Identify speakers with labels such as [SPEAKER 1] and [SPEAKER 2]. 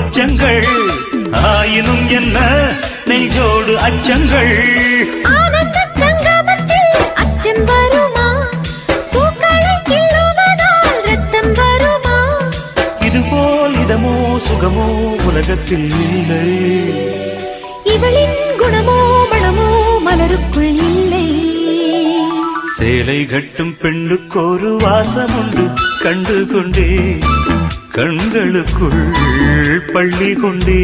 [SPEAKER 1] கொஞ்சங்கள் ஆயினும் என்ன நெஞ்சோடு அச்சங்கள்
[SPEAKER 2] அச்சம் வருமா பூக்களை கிள்ளுவதால் ரத்தம் வருமா
[SPEAKER 1] இதுபோல் இதமோ சுகமோ உலகத்தில் இல்லை
[SPEAKER 2] இவளின் குணமோ மனமோ மலருக்குள் இல்லை
[SPEAKER 1] சேலை கட்டும் பெண்ணுக்கொரு வாசம் உண்டு கண்டு கொண்டே கண்களுக்குள் பள்ளி கொண்டே